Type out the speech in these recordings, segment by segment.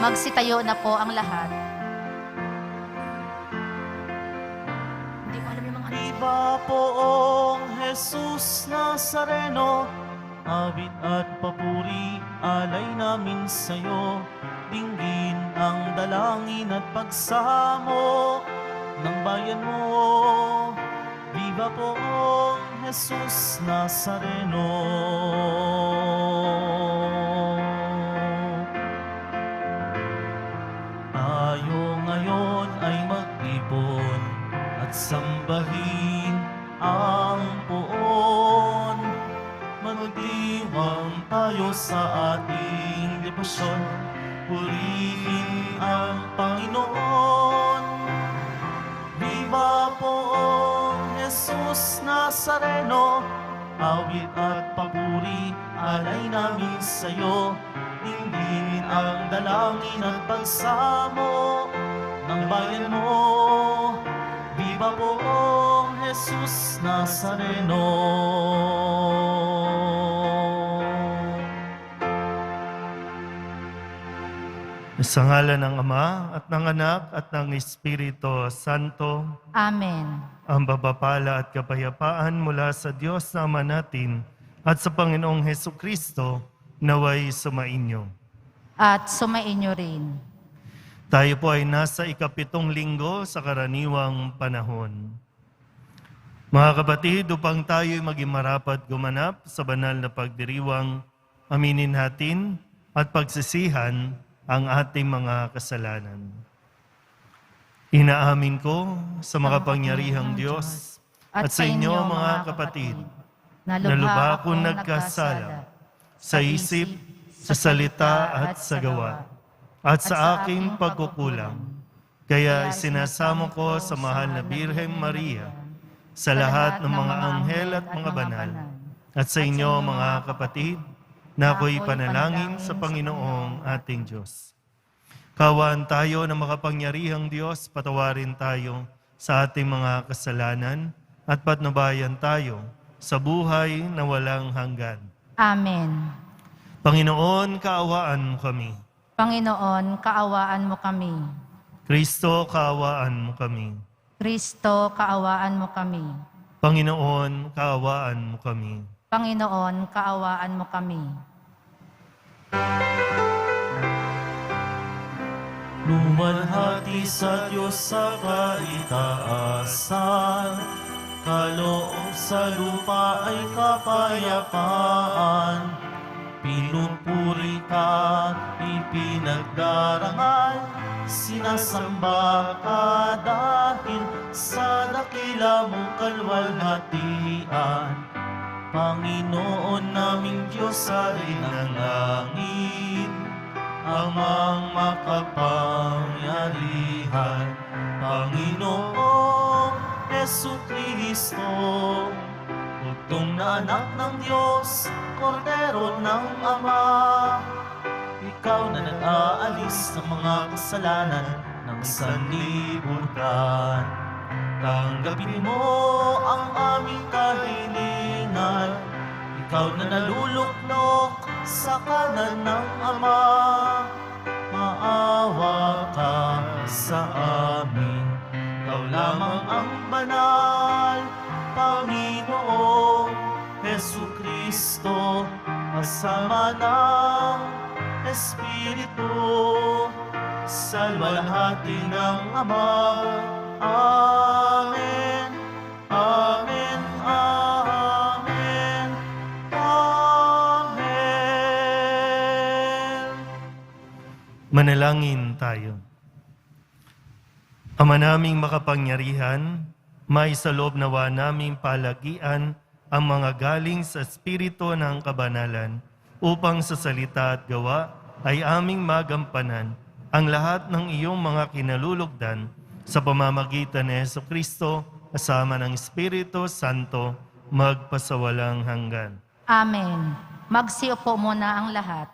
Magsitayo na po ang lahat. Hindi ko alam yung mga Iba poong Jesus Nazareno, awit at papuri, alay namin sa'yo. Dinggin ang dalangin at pagsamo ng bayan mo. Viva poong Jesus Nazareno. Tayo ngayon ay magtipon at sambahin ang poon. Magdiwang tayo sa ating debosyon, purihin ang Panginoon. Viva poong Jesus Nazareno, awit at papuri, alay namin sa'yo. Dinggin ang dalangin at pagsamo ng bayan mo. Viva poong Jesus Nazareno. Sa ngalan ng Ama at ng Anak at ng Espiritu Santo. Amen. Ang babapala at kapayapaan mula sa Diyos na Ama natin at sa Panginoong Hesukristo naway sumainyo. At sumainyo rin. Tayo po ay nasa ikapitong linggo sa karaniwang panahon. Mga kapatid, upang tayo'y maging marapat gumanap sa banal na pagdiriwang, aminin natin at pagsisihan ang ating mga kasalanan. Inaamin ko sa makapangyarihang Diyos at sa inyo mga kapatid, na lubha akong nagkasala sa isip, sa salita at sa gawa, at sa aking pagkukulang. Kaya isinasamo ko sa mahal na Birhen Maria, sa lahat ng mga anghel at mga banal, at sa inyo mga kapatid, na ako'y panalangin sa Panginoong ating Diyos. Kawaan tayo ng makapangyarihang Diyos, patawarin tayo sa ating mga kasalanan at patnubayan tayo sa buhay na walang hanggan. Amen. Panginoon, kaawaan mo kami. Panginoon, kaawaan mo kami. Kristo, kaawaan mo kami. Kristo, kaawaan mo kami. Panginoon, kaawaan mo kami. Panginoon, kaawaan mo kami. Lumalhati sa Diyos sa kaitaasan, kaloob sa lupa ay kapayapaan. Pinupuri ka, ipinagdarangal, sinasamba ka dahil sa dakila mong kalwalhatian. Panginoon naming Diyos sa ng langit, Amang makapangyarihan, Panginoong Hesukristo, bugtong na anak ng Diyos, Kordero ng Ama. Ikaw na nag-aalis ng mga kasalanan ng sanlibutan. Tanggapin mo ang aming kahilingan, ikaw na naluluklok sa kanan ng Ama. Maawa ka sa amin, ikaw lamang ang banal, Panginoong Hesukristo, kasama ng Espiritu, sa luwalhati ng Ama. Amen. Amen. Amen. Amen. Manalangin tayo. Ama naming makapangyarihan, maisaloob nawa naming palagian ang mga galing sa Espiritu ng kabanalan, upang sa salita at gawa ay aming magampanan ang lahat ng iyong mga kinalulugdan sa pamamagitan ni Jesucristo, kasama ng Espiritu Santo, magpasawalang hanggan. Amen. Magsiupo muna ang lahat.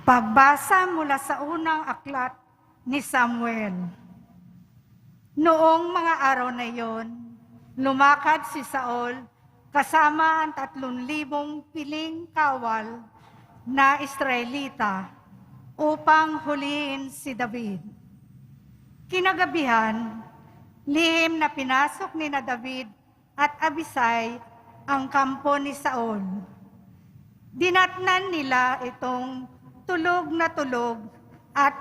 Pagbasa mula sa unang aklat ni Samuel. Noong mga araw na iyon, lumakad si Saul kasama ang 3,000 piling kawal na Israelita upang huliin si David. Kinagabihan, lihim na pinasok ni na David at Abisai ang kampo ni Saul. Dinatnan nila itong tulog na tulog at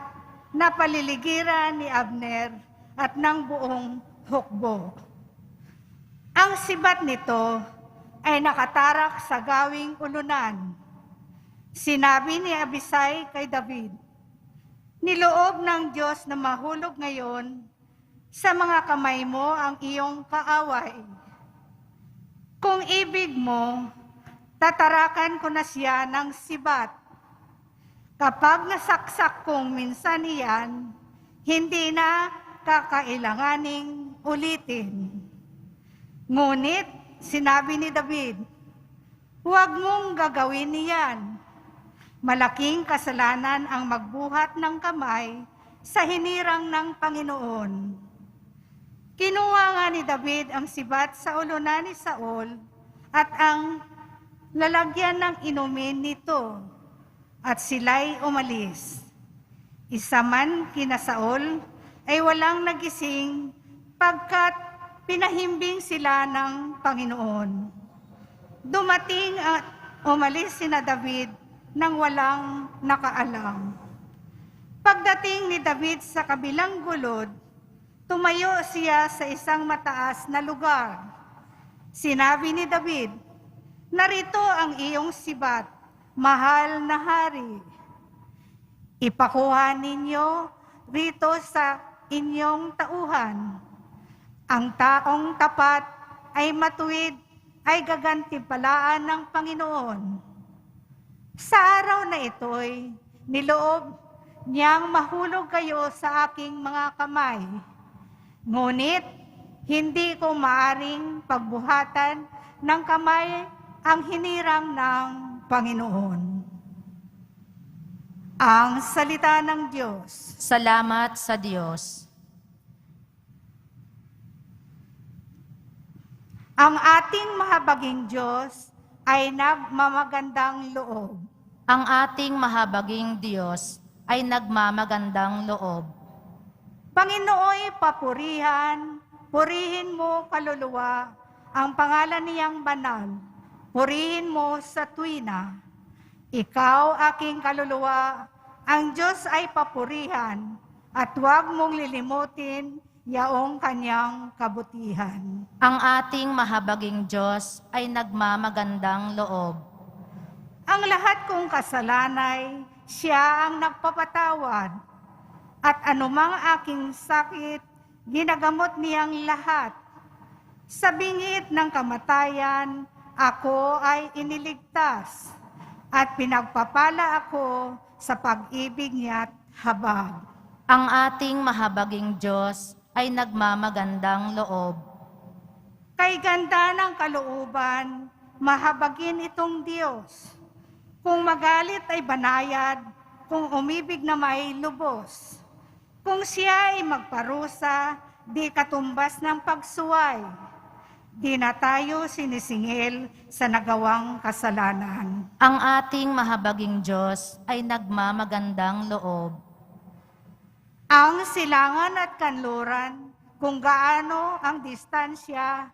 napaliligiran ni Abner at ng buong hukbo. Ang sibat nito ay nakatarak sa gawing ulunan. Sinabi ni Abisai kay David, "Niloob ng Diyos na mahulog ngayon sa mga kamay mo ang iyong kaaway. Kung ibig mo, tatarakan ko na siya ng sibat. Kapag nasaksak kong minsan iyan, hindi na kakailanganing ulitin." Ngunit sinabi ni David, "Huwag mong gagawin niyan. Malaking kasalanan ang magbuhat ng kamay sa hinirang ng Panginoon." Kinuha nga ni David ang sibat sa ulunan ni Saul at ang lalagyan ng inumin nito, at sila'y umalis. Isa man kina Saul ay walang nagising pagkat pinahimbing sila ng Panginoon. Dumating at umalis sina David nang walang nakaalam. Pagdating ni David sa kabilang gulod, tumayo siya sa isang mataas na lugar. Sinabi ni David, "Narito ang iyong sibat, mahal na hari. Ipakuha ninyo rito sa inyong tauhan. Ang taong tapat ay matuwid ay gagantimpalaan ng Panginoon." Sa araw na ito'y niloob niyang mahulog kayo sa aking mga kamay. Ngunit hindi ko maaring pagbuhatan ng kamay ang hinirang ng Panginoon. Ang salita ng Diyos. Salamat sa Diyos. Ang ating mahabaging Diyos ay nagmamagandang loob. Ang ating mahabaging Diyos ay nagmamagandang loob. Panginooy papurihan, purihin mo kaluluwa, ang pangalan niyang banal. Purihin mo sa tuwina. Ikaw, aking kaluluwa, ang Diyos ay papurihan, at huwag mong lilimutin yaong kanyang kabutihan. Ang ating mahabaging Diyos ay nagmamagandang loob. Ang lahat kong kasalanay, siya ang nagpapatawad, at anumang aking sakit, ginagamot niyang lahat. Sa bingit ng kamatayan, ako ay iniligtas, at pinagpapala ako sa pag-ibig niya't habag. Ang ating mahabaging Diyos ay nagmamagandang loob. Kay ganda ng kalooban, mahabagin itong Diyos. Kung magalit ay banayad, kung umibig na may lubos. Kung siya ay magparusa, di katumbas ng pagsuway. Di na tayo sinisingil sa nagawang kasalanan. Ang ating mahabaging Diyos ay nagmamagandang loob. Ang silangan at kanluran, kung gaano ang distansya,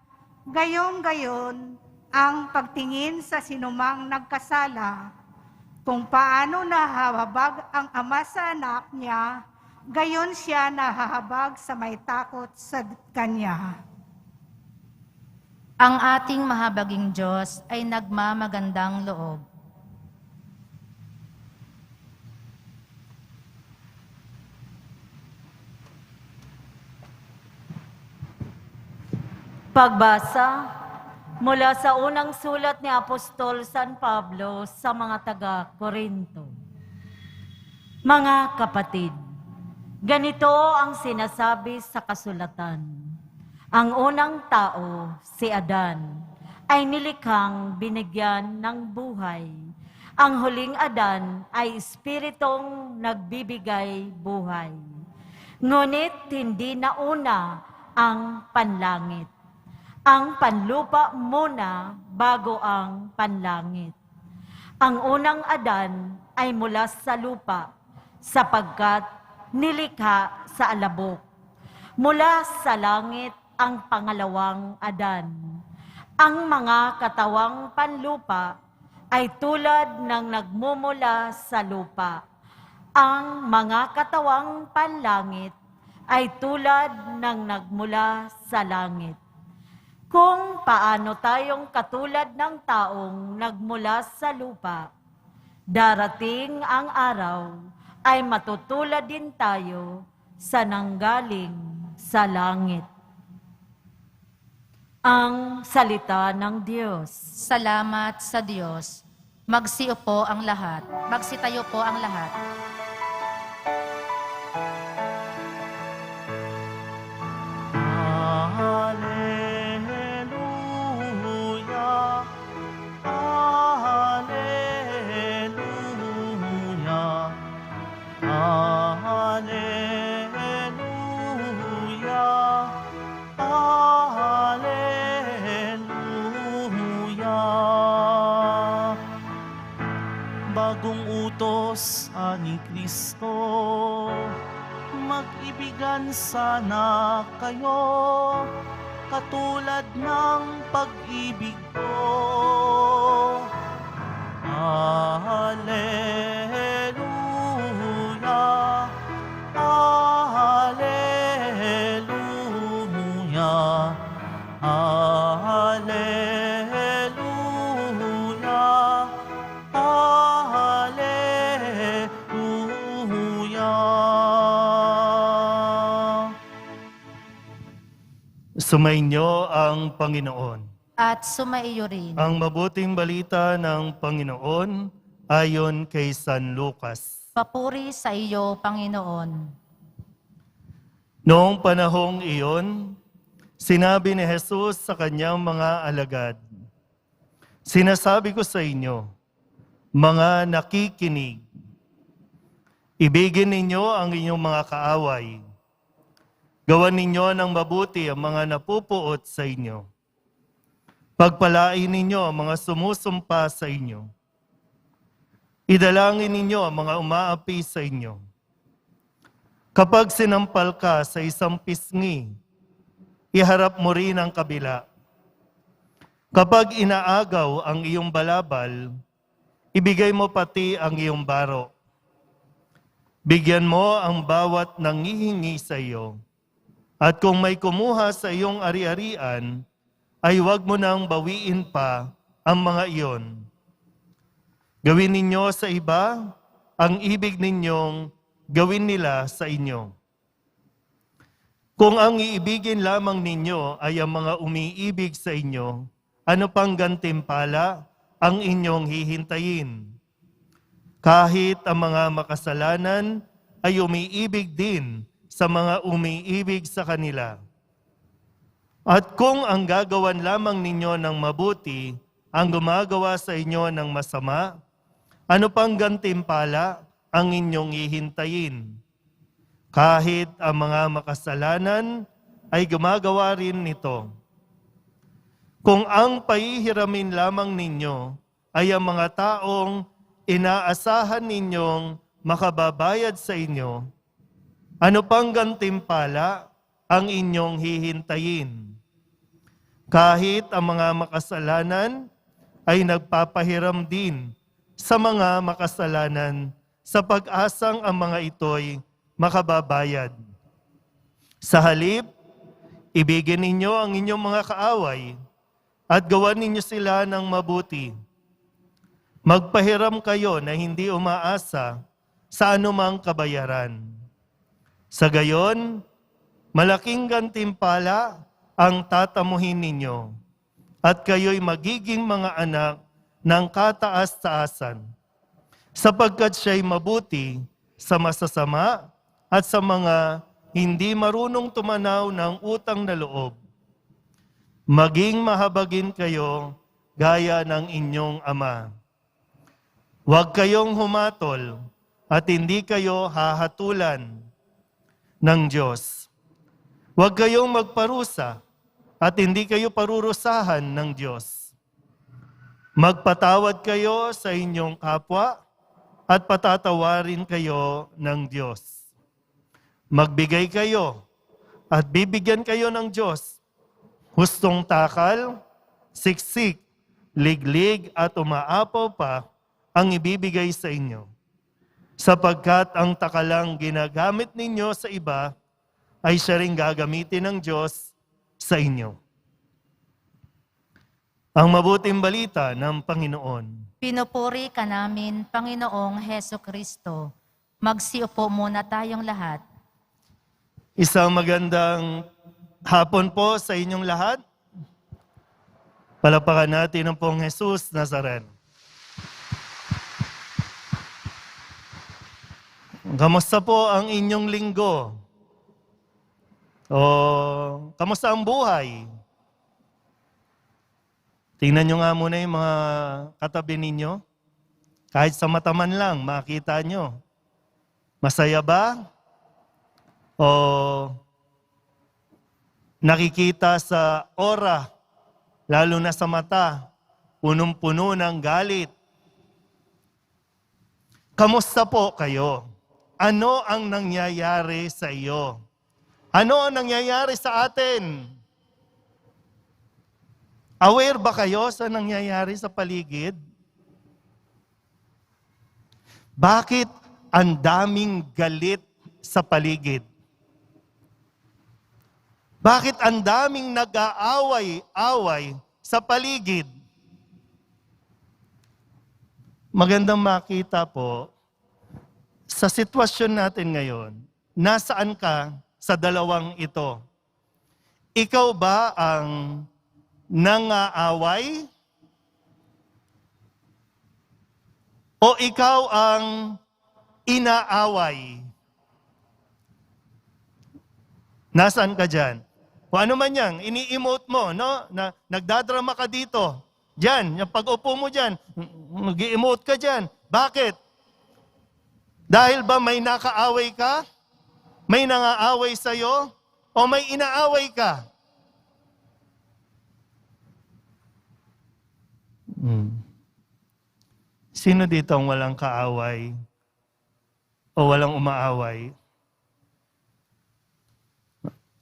gayong-gayon ang pagtingin sa sinumang nagkasala. Kung paano nahahabag ang ama sa anak niya, gayon siya nahahabag sa may takot sa kanya. Ang ating mahabaging Diyos ay nagmamagandang loob. Pagbasa mula sa unang sulat ni Apostol San Pablo sa mga taga-Korinto. Mga kapatid, ganito ang sinasabi sa kasulatan. Ang unang tao, si Adan, ay nilikhang binigyan ng buhay. Ang huling Adan ay espiritong nagbibigay buhay. Ngunit hindi nauna ang panlangit. ang panlupa muna bago ang panlangit. Ang unang Adan ay mula sa lupa, sapagkat nilikha sa alabok. Mula sa langit ang pangalawang Adan. Ang mga katawang panlupa ay tulad ng nagmumula sa lupa. Ang mga katawang panlangit ay tulad ng nagmula sa langit. Kung paano tayong katulad ng taong nagmula sa lupa, darating ang araw ay matutulad din tayo sa nanggaling sa langit. Ang salita ng Diyos. Salamat sa Diyos. Magsiupo ang lahat. Magsitayo po ang lahat. Hallelujah, hallelujah, hallelujah, hallelujah. Bagong utos ani Kristo, mag-ibigan sana kayo, katulad ng pag-ibig ko. Hallelujah, hallelujah, hallelujah, hallelujah. Sumainyo ang Panginoon. At sumaiyo rin. Ang mabuting balita ng Panginoon ayon kay San Lucas. Papuri sa iyo, Panginoon. Noong panahong iyon, sinabi ni Jesus sa kanyang mga alagad, "Sinasabi ko sa inyo, mga nakikinig, ibigin ninyo ang inyong mga kaaway. Gawan ninyo ng mabuti ang mga napupuot sa inyo. Pagpalain ninyo ang mga sumusumpa sa inyo. Idalangin ninyo ang mga umaapi sa inyo. Kapag sinampal ka sa isang pisngi, iharap mo rin ang kabila. Kapag inaagaw ang iyong balabal, ibigay mo pati ang iyong baro. Bigyan mo ang bawat nangihingi sa iyo. At kung may kumuha sa iyong ari-arian, ay huwag mo nang bawiin pa ang mga iyon. Gawin ninyo sa iba ang ibig ninyong gawin nila sa inyo. Kung ang iibigin lamang ninyo ay ang mga umiibig sa inyo, ano pang gantimpala ang inyong hihintayin? Kahit ang mga makasalanan ay umiibig din sa mga umiibig sa kanila. At kung ang gagawan lamang ninyo ng mabuti ang gumagawa sa inyo ng masama, ano pang gantimpala ang inyong hihintayin? Kahit ang mga makasalanan ay gumagawa rin nito. Kung ang pahihiramin lamang ninyo ay ang mga taong inaasahan ninyong makababayad sa inyo, ano pang gantimpala ang inyong hihintayin? Kahit ang mga makasalanan ay nagpapahiram din sa mga makasalanan sa pag-asang ang mga ito'y makababayad. Sa halip, ibigin ninyo ang inyong mga kaaway at gawan ninyo sila ng mabuti. Magpahiram kayo na hindi umaasa sa anumang kabayaran. Sa gayon, malaking gantimpala ang tatamuhin ninyo at kayo'y magiging mga anak ng kataas-taasan, sapagkat siya'y mabuti sa masasama at sa mga hindi marunong tumanaw ng utang na loob. Maging mahabagin kayo gaya ng inyong ama. Huwag kayong humatol at hindi kayo hahatulan ng Diyos. Huwag kayong magparusa at hindi kayo parurusahan ng Diyos. Magpatawad kayo sa inyong kapwa at patatawarin kayo ng Diyos. Magbigay kayo at bibigyan kayo ng Diyos. Hustong takal, siksik, liglig at umaapaw pa ang ibibigay sa inyo. Sapagkat ang takalang ginagamit ninyo sa iba ay siya ring gagamitin ng Diyos sa inyo. Ang mabuting balita ng Panginoon. Pinupuri ka namin, Panginoong Heso Kristo. Magsiupo muna tayong lahat. Isang magandang hapon po sa inyong lahat. Palapakan natin ang pong Jesus Nazareno. Kamusta po ang inyong linggo? O kamusta ang buhay? Tingnan nyo nga muna yung mga katabi ninyo. Kahit sa mata man lang, makita nyo. Masaya ba? O nakikita sa aura, lalo na sa mata, punong-puno ng galit. Kamusta po kayo? Ano ang nangyayari sa iyo? Ano ang nangyayari sa atin? Aware ba kayo sa nangyayari sa paligid? Bakit ang daming galit sa paligid? Bakit ang daming nag-aaway-away sa paligid? Magandang makita po, sa sitwasyon natin ngayon, nasaan ka sa dalawang ito? Ikaw ba ang nangaaway? O ikaw ang inaaway? Nasaan ka dyan? O ano man yan, ini-emote mo, no? Na nagdadrama ka dito. Dyan, yung pag-upo mo dyan, nag-emote ka dyan. Bakit? Dahil ba may nakaaway ka? May nangaaway sa'yo? O may inaaway ka? Sino dito ang walang kaaway? O walang umaaway?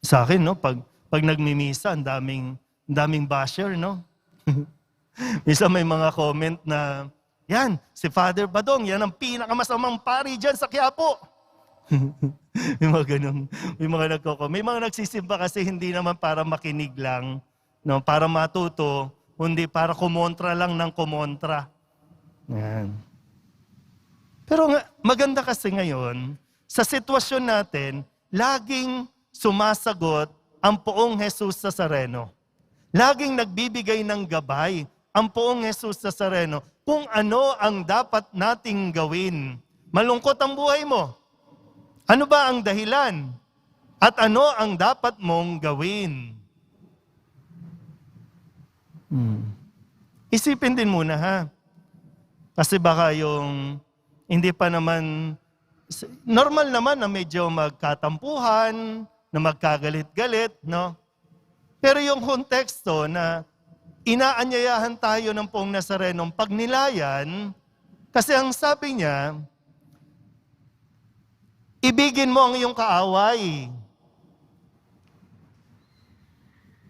Sa akin, no? Pag nagmimisa, ang daming basher, no? Minsan may mga comment na, yan, si Father Badong, yan ang pinakamasamang pari dyan sa Quiapo. May mga ganun, may mga nagkoko. May mga nagsisimba kasi hindi naman para makinig lang, no? Para matuto, hindi para kumontra lang ng kumontra. Yan. Pero maganda kasi ngayon, sa sitwasyon natin, laging sumasagot ang poong Jesus Nazareno. Laging nagbibigay ng gabay ang poong Jesus Nazareno kung ano ang dapat nating gawin. Malungkot ang buhay mo. Ano ba ang dahilan? At ano ang dapat mong gawin? Isipin din muna ha. Kasi baka yung hindi pa naman, normal naman na medyo magkatampuhan, na magkagalit-galit, no? Pero yung konteksto na inaanyayahan tayo ng poong Nazarenong pagnilayan, kasi ang sabi niya, ibigin mo ang iyong kaaway.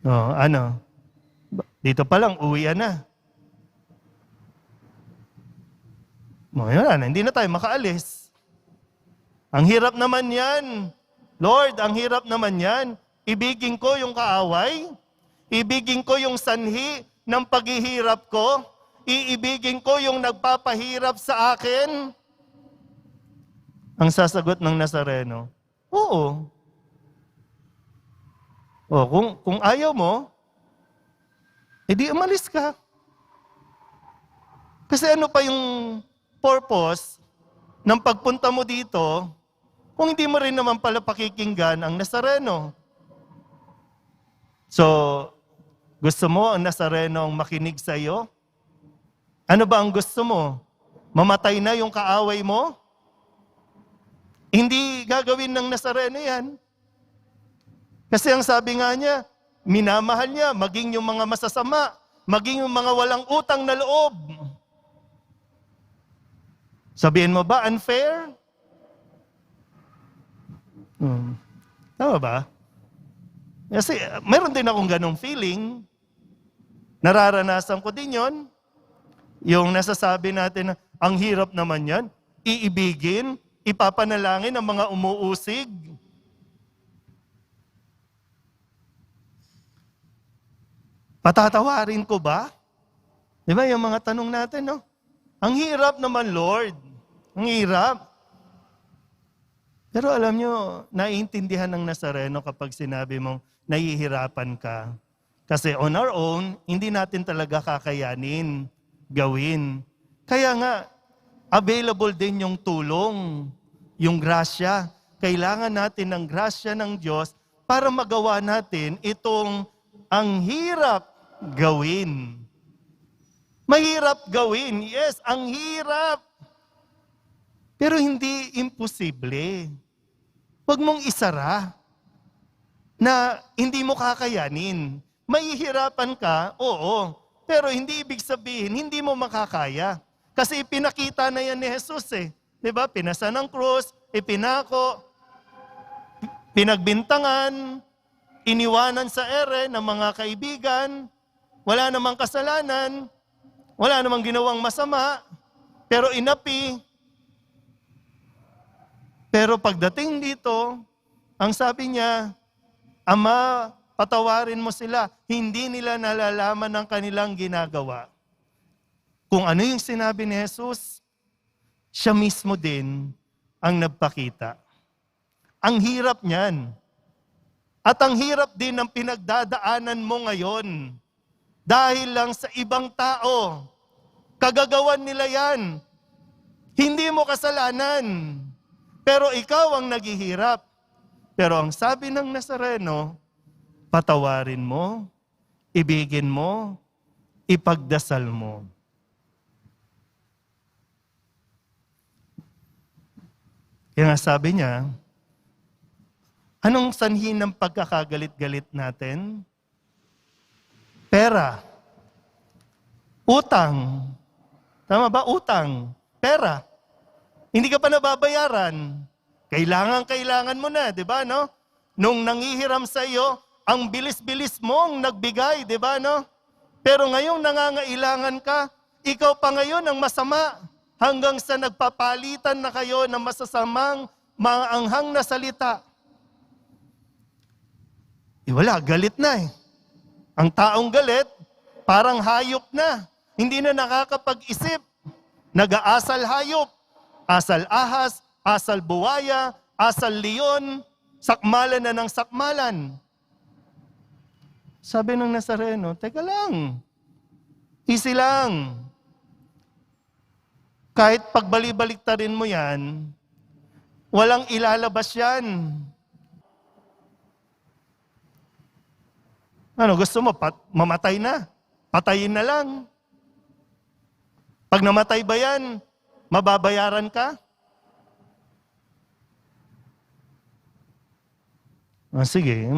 Oh, ano? Dito pa lang, uwian na. Hindi na tayo makaalis. Ang hirap naman yan. Lord, ang hirap naman yan. Ibigin ko yung kaaway. Ibigin ko yung sanhi ng paghihirap ko. Iibigin ko yung nagpapahirap sa akin. Ang sasagot ng Nazareno, oo. O, kung ayaw mo, edi umalis ka. Kasi ano pa yung purpose ng pagpunta mo dito kung hindi mo rin naman pala pakikinggan ang Nazareno? So, gusto mo ang Nazareno ang makinig sa iyo? Ano ba ang gusto mo? Mamatay na yung kaaway mo? Hindi gagawin ng Nazareno yan. Kasi ang sabi nga niya, minamahal niya, maging yung mga masasama, maging yung mga walang utang na loob. Sabihin mo ba, unfair? Tama ba? Kasi meron din akong ganong feeling. Nararanasan ko din yon. Yung nasasabi natin na, ang hirap naman yan, iibigin, ipapanalangin ang mga umuusig. Patatawarin ko ba? Di ba yung mga tanong natin, no? Ang hirap naman, Lord. Ang hirap. Pero alam nyo, naiintindihan ng Nazareno kapag sinabi mong nahihirapan ka. Kasi on our own, hindi natin talaga kakayanin gawin. Kaya nga, available din yung tulong, yung grasya. Kailangan natin ng grasya ng Diyos para magawa natin itong ang hirap gawin. Mahirap gawin, yes, ang hirap. Pero hindi imposible. Huwag mong isara na hindi mo kakayanin. Mahihirapan ka, oo. Pero hindi ibig sabihin, hindi mo makakaya. Kasi ipinakita na yan ni Jesus eh. Diba? Pinasa ng krus, ipinako, pinagbintangan, iniwanan sa ere ng mga kaibigan, wala namang kasalanan, wala namang ginawang masama, pero inapi. Pero pagdating dito, ang sabi niya, Ama, patawarin mo sila. Hindi nila nalalaman ang kanilang ginagawa. Kung ano yung sinabi ni Jesus, siya mismo din ang nagpakita. Ang hirap niyan. At ang hirap din ng pinagdadaanan mo ngayon. Dahil lang sa ibang tao. Kagagawan nila yan. Hindi mo kasalanan. Pero ikaw ang naghihirap. Pero ang sabi ng Nazareno, patawarin mo, ibigin mo, ipagdasal mo. Kaya nga sabi niya, anong sanhi ng pagkakagalit-galit natin? Pera. Utang. Tama ba? Utang. Pera. Hindi ka pa nababayaran. Kailangan mo na, di ba, no? Nung nangihiram sa iyo, ang bilis-bilis mong nagbigay, di ba, no? Pero ngayong nangangailangan ka, ikaw pa ngayon ang masama hanggang sa nagpapalitan na kayo ng masasamang maanghang na salita. Wala, galit na eh. Ang taong galit, parang hayop na. Hindi na nakakapag-isip. Nag-aasal hayop, asal ahas, asal buwaya, asal leon, sakmalan na ng sakmalan. Sabi ng Nazareno, teka lang, easy lang. Kahit pagbalik-baliktarin mo yan, walang ilalabas yan. Ano, gusto mo, mamatay na? Patayin na lang. Pag namatay ba yan, mababayaran ka? Sige,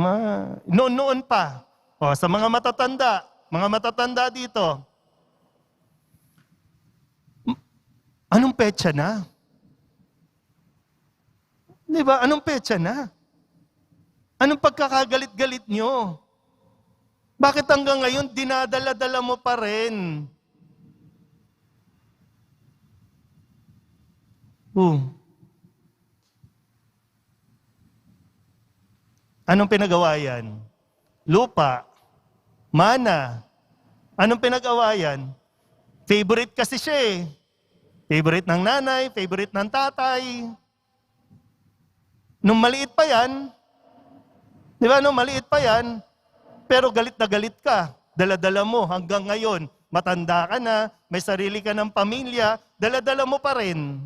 noon pa. Sa mga matatanda dito, anong petsa na? Di ba? Anong petsa na? Anong pagkakagalit-galit nyo? Bakit hanggang ngayon dinadala-dala mo pa rin? Anong pinagawa yan? Lupa, mana. Anong pinagawa yan? Favorite kasi siya eh. Favorite ng nanay, favorite ng tatay. Nung maliit pa yan, di ba, nung maliit pa yan, pero galit na galit ka. Dala-dala mo hanggang ngayon. Matanda ka na, may sarili ka ng pamilya, dala-dala mo pa rin.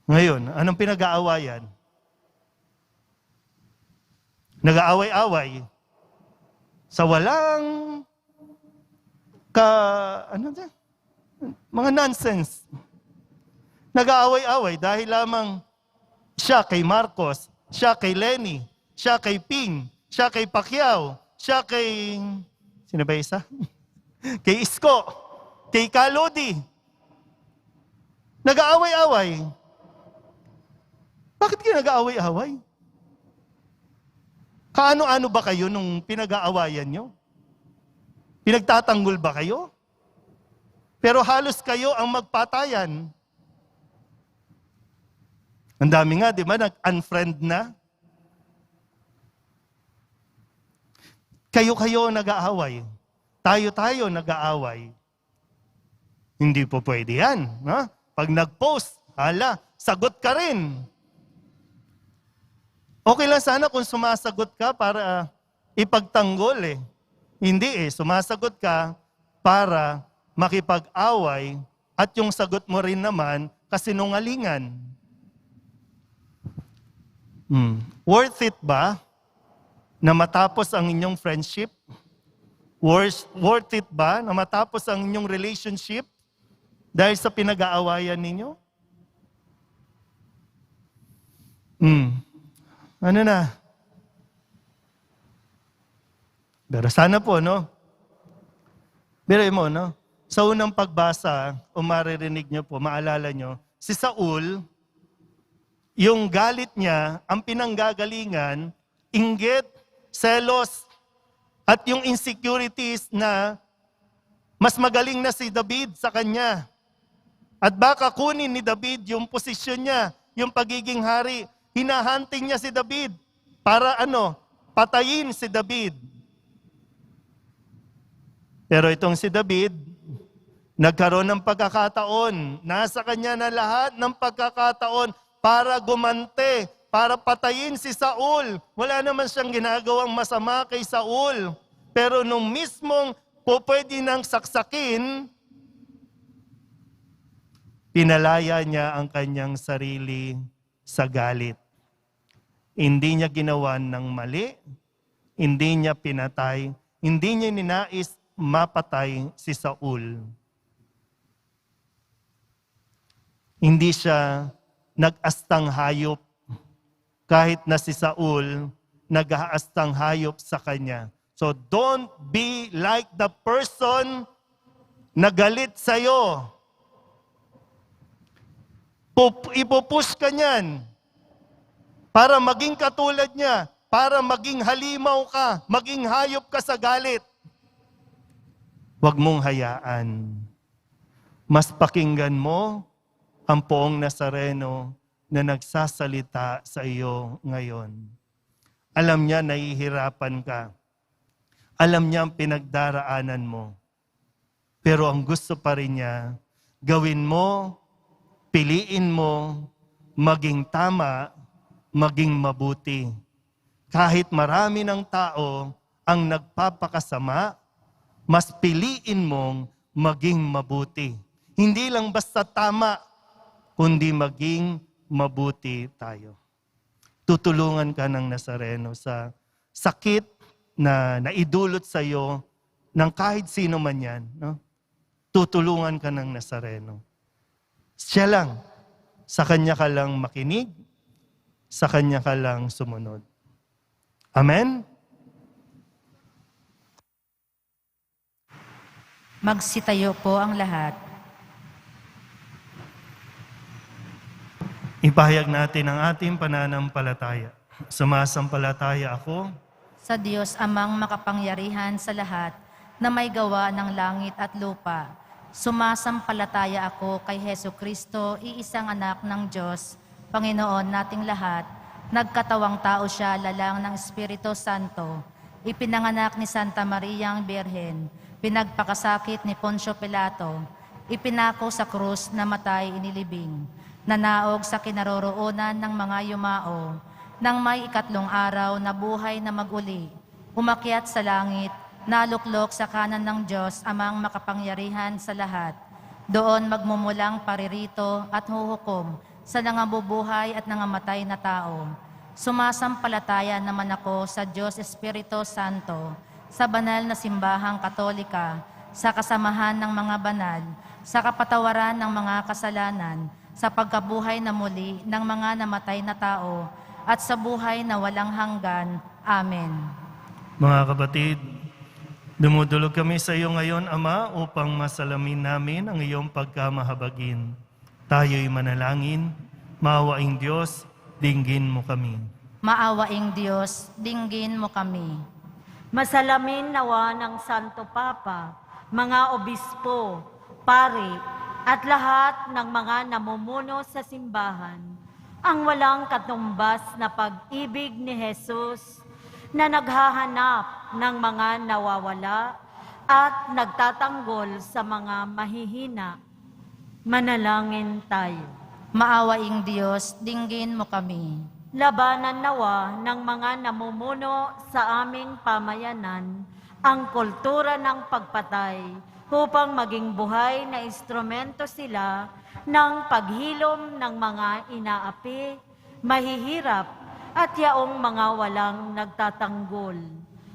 Ngayon, anong pinag-aawayan? Nag-aaway-away sa walang mga nonsense. Nag-aaway-away dahil lamang siya kay Marcos, siya kay Lenny, siya kay Ping, siya kay Pacquiao, siya kay... Sino ba isa? Kay Isko, kay Kalodi. Nag-aaway-away. Bakit kayo nag-aaway-away? Kaano-ano ba kayo nung pinag-aawayan nyo? Pinagtatanggol ba kayo? Pero halos kayo ang magpatayan. Ang dami nga, di ba, nag-unfriend na? Kayo-kayo nag-aaway. Tayo-tayo nag-aaway. Hindi po pwede yan. Ha? Pag nag-post, hala, sagot ka rin. Okay lang sana kung sumasagot ka para ipagtanggol eh. Hindi eh, sumasagot ka para makipag-away at yung sagot mo rin naman kasinungalingan. Worth it ba na matapos ang inyong friendship? Worth it ba na matapos ang inyong relationship dahil sa pinag-aawayan ninyo? Ano na? Pero sana po, no? Biruin mo, no? Sa unang pagbasa, o maririnig nyo po, maalala nyo, si Saul, yung galit niya, ang pinanggagalingan, inggit, selos, at yung insecurities na mas magaling na si David sa kanya. At baka kunin ni David yung posisyon niya, yung pagiging hari. Hinahunting niya si David para patayin si David. Pero itong si David, nagkaroon ng pagkakataon. Nasa kanya na lahat ng pagkakataon para gumante, para patayin si Saul. Wala naman siyang ginagawang masama kay Saul. Pero nung mismong pwede nang saksakin, pinalaya niya ang kanyang sarili sa galit. Hindi niya ginawa ng mali, hindi niya pinatay, hindi niya ninais mapatay si Saul. Hindi siya nag-astang hayop kahit na si Saul nag-aastang hayop sa kanya. So don't be like the person na galit sa'yo. Ipupush ka niyan para maging katulad niya, para maging halimaw ka, maging hayop ka sa galit. Huwag mong hayaan. Mas pakinggan mo ang Poong Nazareno na nagsasalita sa iyo ngayon. Alam niya nahihirapan ka. Alam niya ang pinagdaraanan mo. Pero ang gusto pa rin niya, gawin mo, piliin mo, maging tama, maging mabuti. Kahit marami ng tao ang nagpapakasama, mas piliin mong maging mabuti. Hindi lang basta tama, kundi maging mabuti tayo. Tutulungan ka ng Nazareno sa sakit na naidulot sa iyo ng kahit sino man yan. No? Tutulungan ka ng Nazareno. Siya lang. Sa Kanya ka lang makinig, sa Kanya ka lang sumunod. Amen? Magsitayo po ang lahat. Ipahayag natin ang ating pananampalataya. Sumasampalataya ako Sa Diyos amang makapangyarihan sa lahat na may gawa ng langit at lupa. Sumasampalataya ako kay Hesu Kristo, iisang anak ng Diyos, Panginoon nating lahat. Nagkatawang tao siya, lalang ng Espiritu Santo. Ipinanganak ni Santa Mariang Birhen. Pinagpakasakit ni Poncio Pilato, ipinako sa krus na matay inilibing, nanaog sa kinaroroonan ng mga yumao, nang may ikatlong araw na buhay na maguli, umakyat sa langit, naluklok sa kanan ng Diyos amang makapangyarihan sa lahat. Doon magmumulang paririto at huhukom sa nangabubuhay at nangamatay na tao. Sumasampalataya naman ako sa Diyos Espiritu Santo, sa banal na simbahang katolika, sa kasamahan ng mga banal, sa kapatawaran ng mga kasalanan, sa pagkabuhay na muli ng mga namatay na tao at sa buhay na walang hanggan. Amen. Mga kapatid, dumudulog kami sa iyo ngayon, Ama, upang masalamin namin ang iyong pagkamahabagin. Tayo'y manalangin, maawaing Diyos, dinggin mo kami. Maawaing Diyos, dinggin mo kami. Masalamin nawa ng Santo Papa, mga obispo, pari, at lahat ng mga namumuno sa simbahan, ang walang katumbas na pag-ibig ni Jesus na naghahanap ng mga nawawala at nagtatanggol sa mga mahihina. Manalangin tayo. Maawaing Diyos, dinggin mo kami. Labanan nawa ng mga namumuno sa aming pamayanan ang kultura ng pagpatay upang maging buhay na instrumento sila ng paghilom ng mga inaapi, mahihirap at yaong mga walang nagtatanggol.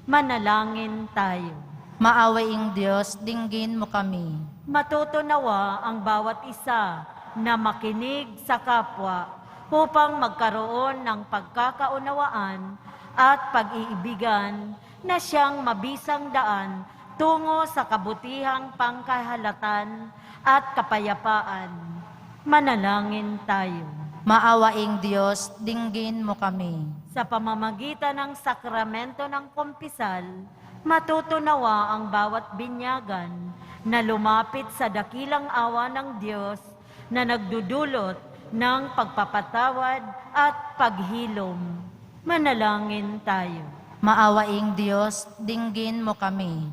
Manalangin tayo. Maawaing Diyos, dinggin mo kami. Matutunawa ang bawat isa na makinig sa kapwa upang magkaroon ng pagkakaunawaan at pag-iibigan na siyang mabisang daan tungo sa kabutihang pangkahalatan at kapayapaan. Manalangin tayo. Maawaing Diyos, dinggin mo kami. Sa pamamagitan ng sakramento ng kumpisal, matutunawa ang bawat binyagan na lumapit sa dakilang awa ng Diyos na nagdudulot ng pagpapatawad at paghilom. Manalangin tayo. Maawaing Diyos, dinggin mo kami.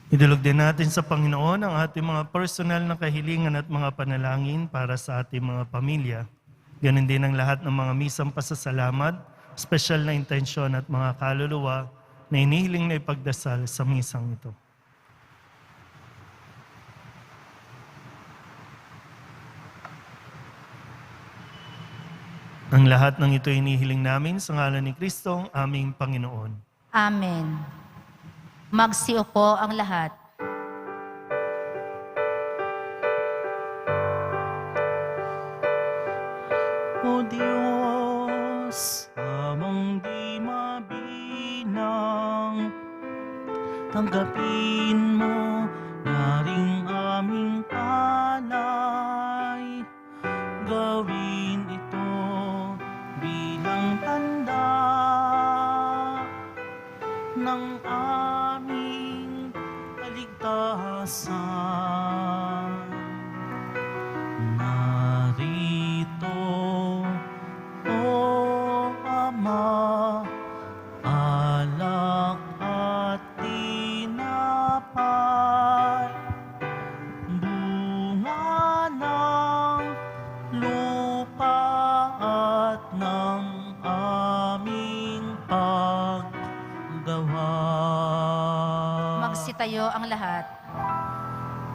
Idulog din natin sa Panginoon ang ating mga personal na kahilingan at mga panalangin para sa ating mga pamilya. Ganon din ang lahat ng mga misang pasasalamat, special na intensyon at mga kaluluwa na inihiling na ipagdasal sa misang ito. Ang lahat ng ito inihiling namin sa ngalan ni Kristo, ang aming Panginoon. Amen. Magsiupo ang lahat. O Diyos, amang di mabinang, tanggapin mo yaring aming alay. Gawin ito bilang tanda ng aming kaligtasan. Narito, O Ama, alak at tinapay, bunga ng lupa at ng aming paggawa. Magsitayo ang lahat.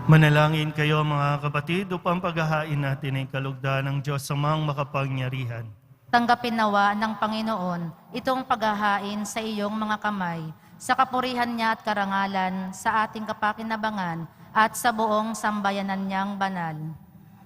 Manalangin kayo mga kapatid upang paghahain natin ay kalugdan ng Diyos Amang makapangyarihan. Tanggapin nawa ng Panginoon itong paghahain sa iyong mga kamay, sa kapurihan niya at karangalan, sa ating kapakinabangan at sa buong sambayanan niyang banal.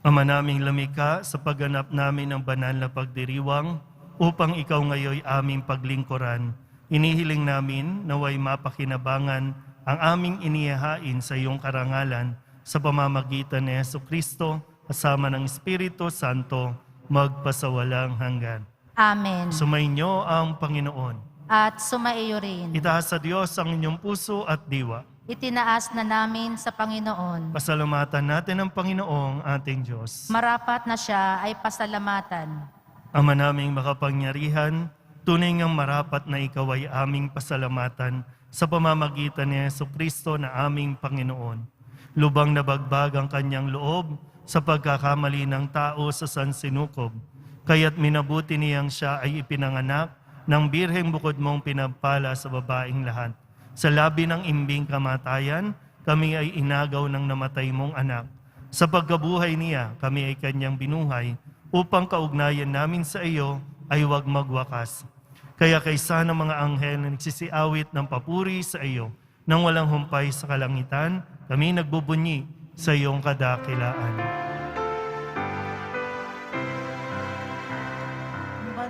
Ama naming lumikha, sa pagganap namin ng banal na pagdiriwang, upang ikaw ngayoy aming paglingkuran, inihiling namin naway mapakinabangan ang aming inihahain sa iyong karangalan sa pamamagitan ni Jesucristo, kasama ng Espiritu Santo, magpasawalang hanggan. Amen. Sumainyo ang Panginoon. At sumaiyo rin. Itaas sa Diyos ang inyong puso at diwa. Itinaas na namin sa Panginoon. Pasalamatan natin ang Panginoong ating Diyos. Marapat na siya ay pasalamatan. Ama naming makapangyarihan, tunay ngang marapat na ikaw ay aming pasalamatan sa pamamagitan ni Jesucristo na aming Panginoon. Lubang nabagbag ang kanyang loob sa pagkakamali ng tao sa sansinukob, kaya't minabuti niyang siya ay ipinanganak ng birheng bukod mong pinagpala sa babaeng lahat. Sa labi ng imbing kamatayan, kami ay inagaw ng namatay mong anak. Sa pagkabuhay niya, kami ay kanyang binuhay, upang kaugnayan namin sa iyo ay huwag magwakas. Kaya kaysa ng mga anghel na nagsisiawit ng papuri sa iyo, nang walang humpay sa kalangitan, kami nagbubunyi sa iyong kadakilaan.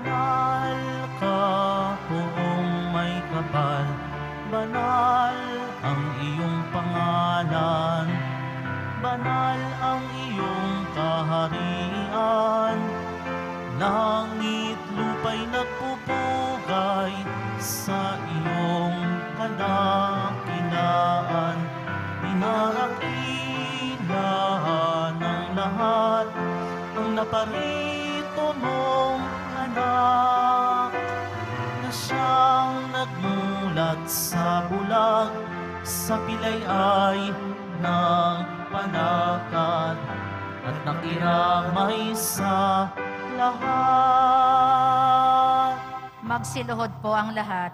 Banal ka, poong may kapal, banal ang iyong pangalan, banal ang iyong kaharian. Langit lupa'y nagpupugay sa iyong kadakilaan. Inaakila ng lahat ang naparito mong anak, na siyang nagmulat sa bulag, sa pilay ay ng panakat, at nakiramay sa lahat. Magsiluhod po ang lahat.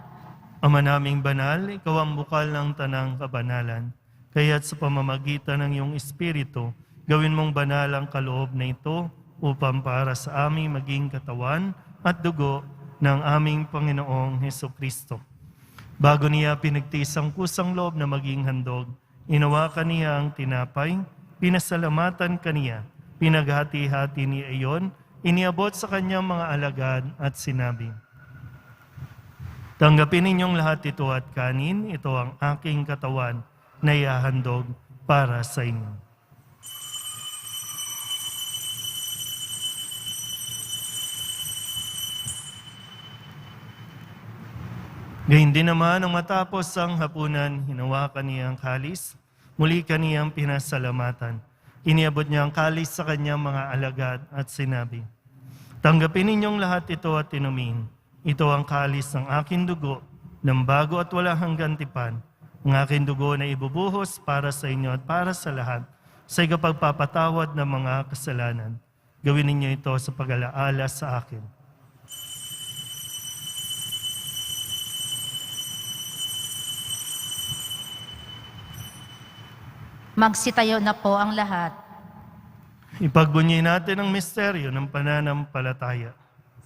Ama naming banal, ikaw ang bukal ng tanang kabanalan. Kaya't sa pamamagitan ng iyong Espiritu, gawin mong banal ang kaloob na ito upang para sa aming maging katawan at dugo ng aming Panginoong Hesukristo. Bago niya pinagtiis ang kusang loob na maging handog, inawakan niya ang tinapay, pinasalamatan kaniya, pinaghati-hati niya iyon, iniabot sa kanyang mga alagad at sinabi, "Tanggapin ninyong lahat ito at kanin, ito ang aking katawan na ihahandog para sa inyo." Gayun din naman, nang matapos ang hapunan, hinawakan niya ang kalis, muli kaniyang pinasalamatan. Iniabot niya ang kalis sa kanyang mga alagad at sinabi, "Tanggapin ninyong lahat ito at inumin. Ito ang kalis ng aking dugo, ng bago at wala hanggang tipan. Ang aking dugo na ibubuhos para sa inyo at para sa lahat, sa ikapagpapatawad ng mga kasalanan. Gawin ninyo ito sa pag-alaala sa akin." Magsitayo na po ang lahat. Ipagbunyi natin ang misteryo ng pananampalataya.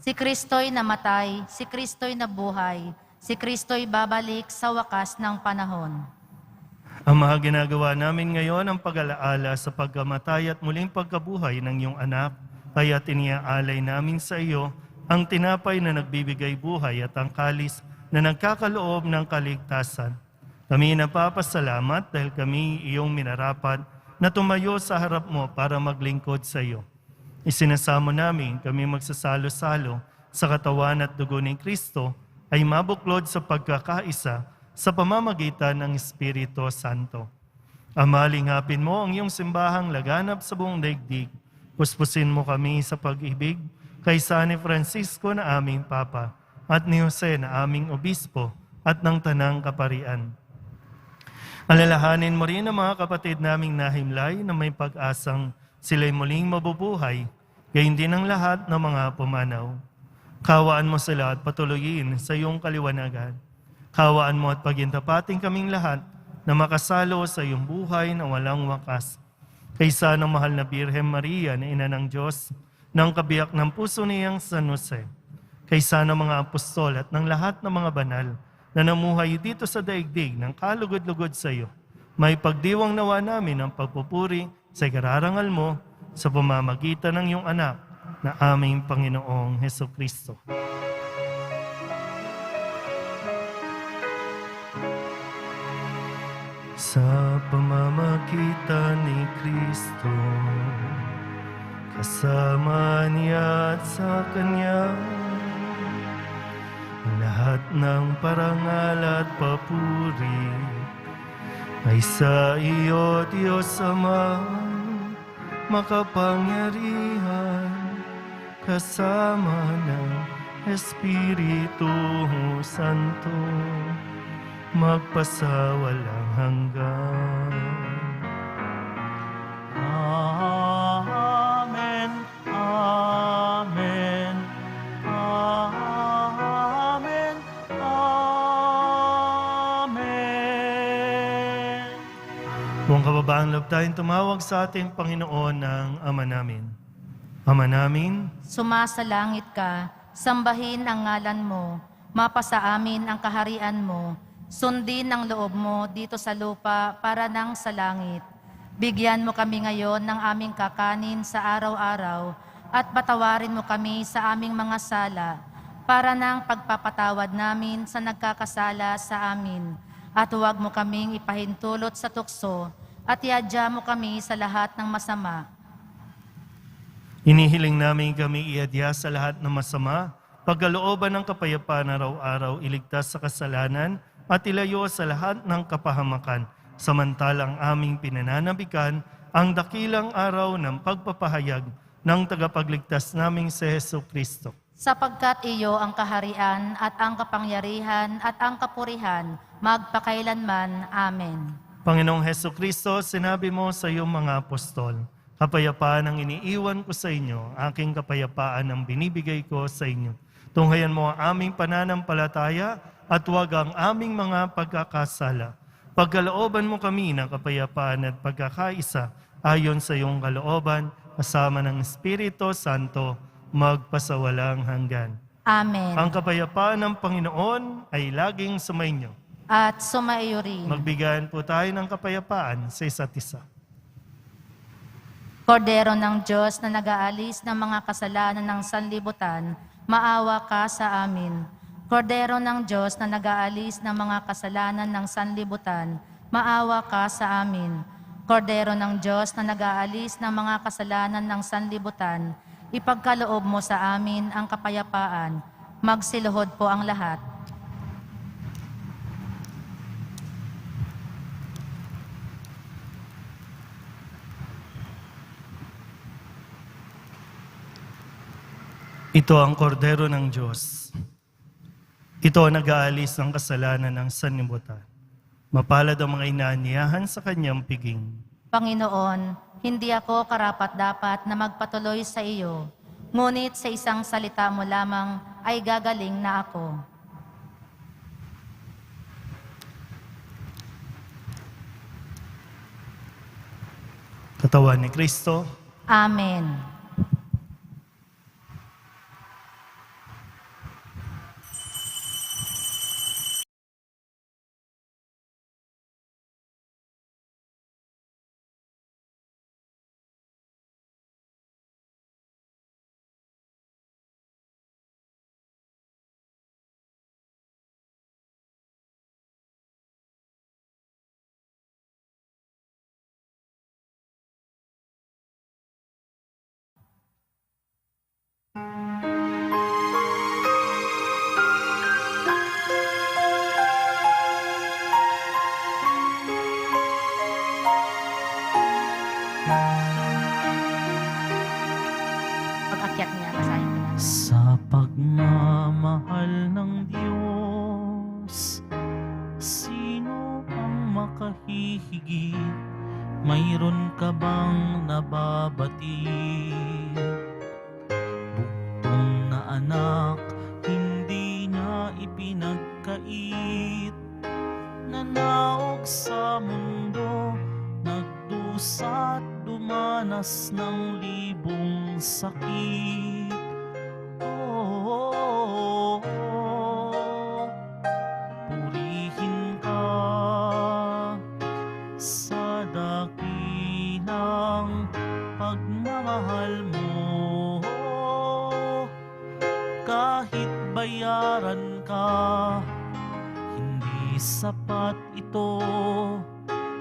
Si Kristo'y namatay, si Kristo'y nabuhay, si Kristo'y babalik sa wakas ng panahon. Ama, ginagawa namin ngayon ang pag-alaala sa pagkamatay at muling pagkabuhay ng iyong anak, kaya tiniaalay namin sa iyo ang tinapay na nagbibigay buhay at ang kalis na nagkakaloob ng kaligtasan. Kami napapasalamat dahil kami iyong minarapat na tumayo sa harap mo para maglingkod sa iyo. Isinasamo namin kami magsasalo-salo sa katawan at dugo ni Kristo ay mabuklod sa pagkakaisa sa pamamagitan ng Espiritu Santo. Ama, lingapin mo ang iyong simbahang laganap sa buong daigdig. Puspusin mo kami sa pag-ibig kay San Francisco na aming Papa at ni Jose na aming Obispo at ng Tanang Kaparian. Alalahanin mo rin ang mga kapatid naming nahimlay na may pag-asang sila'y muling mabubuhay, gayon din ang lahat ng mga pumanaw. Kawaan mo sila at patuloyin sa iyong kaliwanagan. Kawaan mo at pagintapating kaming lahat na makasalo sa iyong buhay na walang wakas. Kaysa ng mahal na Birhen Maria na Ina ng Diyos, ng kabiyak ng puso niyang San Jose, kaysa ng mga apostol at ng lahat ng mga banal na namuhay dito sa daigdig ng kalugod-lugod sa iyo, may pagdiwang nawa namin ang pagpupuri sa ikararangal mo sa pamamagitan ng iyong anak na aming Panginoong Hesukristo. Sa pamamagitan ni Kristo, kasama niya at sa Kanya, lahat ng parangal at papuri ay sa iyo, Diyos Ama, makapangyarihan, kasama ng Espiritu Santo, magpasawalang hanggan. Amen. Amen. Amen. Amen. Buong kababaang loob tayong tumawag sa ating Panginoon ng Ama namin. Ama namin, Sumasalangit ka, sambahin ang ngalan mo, mapasa amin ang kaharian mo, sundin ang loob mo dito sa lupa para nang sa langit. Bigyan mo kami ngayon ng aming kakanin sa araw-araw at patawarin mo kami sa aming mga sala para ng pagpapatawad namin sa nagkakasala sa amin. At huwag mo kaming ipahintulot sa tukso, at iadya mo kami sa lahat ng masama. Inihiling namin kami iadya sa lahat ng masama, pagkalooban ng kapayapaan araw-araw, iligtas sa kasalanan, at ilayo sa lahat ng kapahamakan, samantalang aming pinananabikan ang dakilang araw ng pagpapahayag ng tagapagligtas naming si Jesucristo. Sapagkat iyo ang kaharian at ang kapangyarihan at ang kapurihan, magpakailanman. Amen. Panginoong Jesucristo, sinabi mo sa iyong mga apostol, kapayapaan ang iniiwan ko sa inyo, aking kapayapaan ang binibigay ko sa inyo. Tunghayan mo ang aming pananampalataya at huwag ang aming mga pagkakasala. Pagkalooban mo kami ng kapayapaan at pagkakaisa ayon sa iyong kalooban, kasama ng Espiritu Santo, magpasawalang hanggan. Amen. Ang kapayapaan ng Panginoon ay laging sumainyo. At sumaiyo rin. Magbigayan po tayo ng kapayapaan sa isa't isa. Kordero ng Diyos na nag-aalis ng mga kasalanan ng sanlibutan, maawa ka sa amin. Kordero ng Diyos na nag-aalis ng mga kasalanan ng sanlibutan, maawa ka sa amin. Kordero ng Diyos na nag-aalis ng mga kasalanan ng sanlibutan, ipagkaloob mo sa amin ang kapayapaan. Magsiluhod po ang lahat. Ito ang kordero ng Diyos. Ito ang nag-aalis ng kasalanan ng sanlibutan. Mapalad ang mga inaanyayahan sa kanyang piging. Panginoon, hindi ako karapat-dapat na magpatuloy sa iyo, ngunit sa isang salita mo lamang ay gagaling na ako. Katawan ni Kristo. Amen. Pag-akyat niya, basahin ko na. Sa pagmamahal ng Diyos, sino ang makahihigit? Mayroon ka bang nababati? Buktong na anak, hindi niya ipinagkait. Nanaog sa mundo, nagdusa't dumanas ng libong sakit. Oh, purihin ka sa dakilang pagmamahal mo. Kahit bayaran ka, hindi sapat ito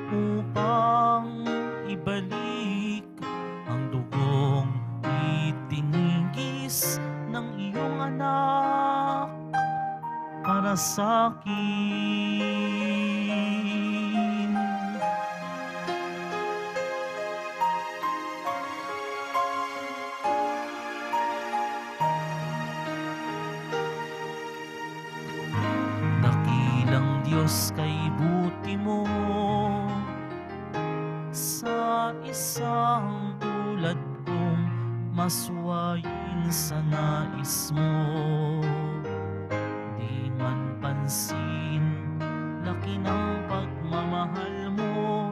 upang ibalik ang dugong itinigis ng iyong anak para sa akin. Dakilang Diyos, kay buti mo sa isang tulad kong masuwayin sa nais mo. Di man pansin, laki ng pagmamahal mo,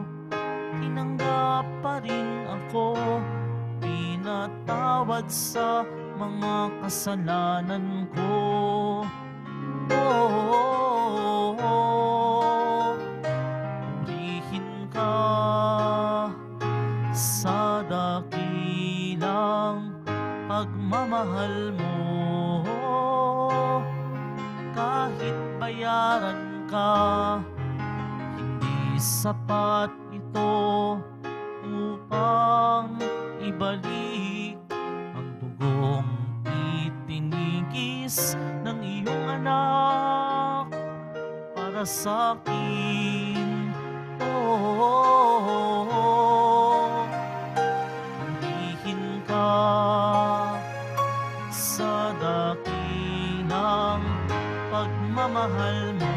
tinanggap pa rin ako, pinatawad sa mga kasalanan ko. Purihin ka sa dakilang pagmamahal mo. bayaran ka. Hindi sapat ito upang ibalik ang dugong itinigis ng iyong anak para sa akin. Nandihin ka sa dakilang pagmamahal mo.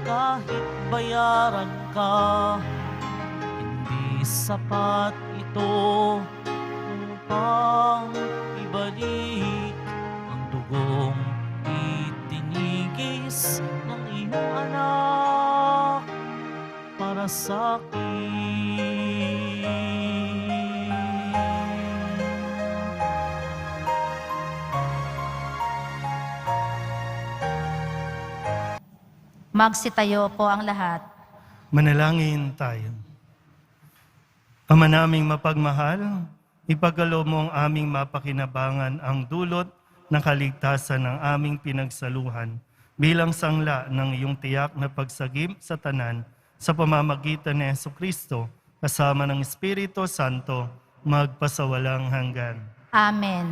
Kahit bayaran ka, hindi sapat ito upang ibalik ang dugong itinigis ng iyong anak para sa akin. Magsitayo po ang lahat. Manalangin tayo. Ama naming mapagmahal, ipagkaloob mo ang aming mapakinabangan ang dulot ng kaligtasan ng aming pinagsaluhan bilang sangla ng iyong tiyak na pagsagip sa tanan sa pamamagitan ni Jesucristo kasama ng Espiritu Santo magpasawalang hanggan. Amen.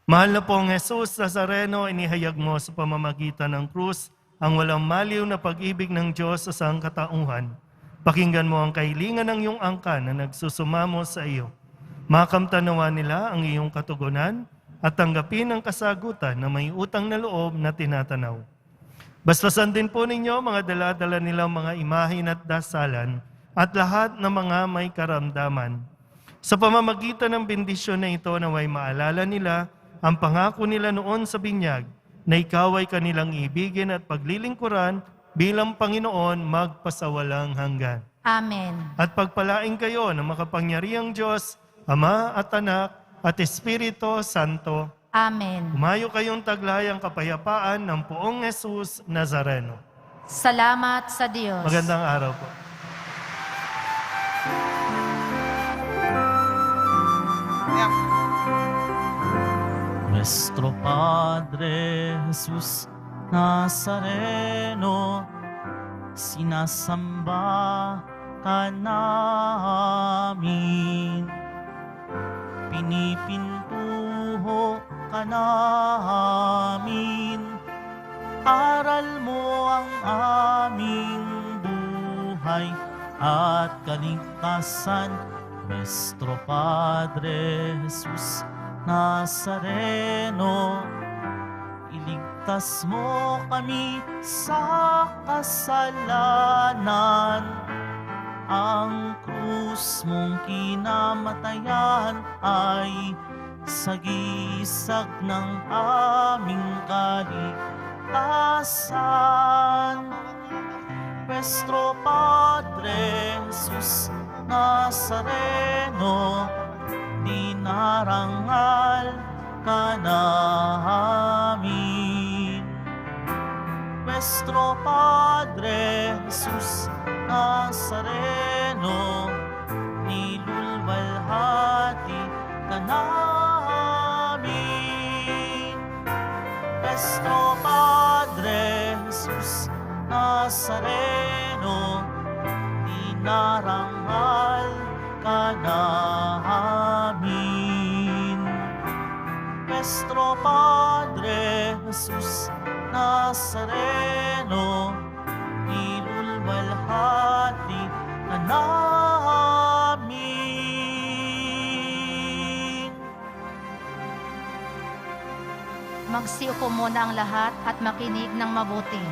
Mahal na pong Jesus Nazareno, inihayag mo sa pamamagitan ng krus ang walang maliw na pag-ibig ng Diyos sa sangkatauhan. Pakinggan mo ang kahilingan ng iyong angkan na nagsusumamo sa iyo. Makamtanawa nila ang iyong katugunan at tanggapin ang kasagutan na may utang na loob na tinatanaw. Basbasan din po ninyo mga dala-dala nilang mga imahin at dasalan at lahat ng mga may karamdaman. Sa pamamagitan ng bendisyon na ito naway maalala nila ang pangako nila noon sa binyag na ikaw ay kanilang ibigin at paglilingkuran bilang Panginoon magpasawalang hanggan. Amen. At pagpalain kayo ng makapangyarihang Diyos, Ama at Anak at Espiritu Santo. Amen. Umayo kayong taglayang kapayapaan ng poong Jesus Nazareno. Salamat sa Diyos. Magandang araw po. Nuestro Padre Jesus Nazareno, sinasamba ka namin. Pinipintuho ka namin. Aral mo ang aming buhay at kaligtasan. Nuestro Padre Jesus Nazareno, iligtas mo kami sa kasalanan. Ang krus mong kinamatayan ay sagisag ng aming kaligtasan. Nuestro Padre Jesus Nazareno, dinarangal ka namin. Nuestro Padre Jesus Nazareno, nilulwalhati ka namin. Nuestro Padre Jesus Nazareno, dinarangal ka namin. Nuestro Padre Jesus Nazareno, nilulwalhati ka namin. Magsiupo muna ang lahat at makinig ng mabuti.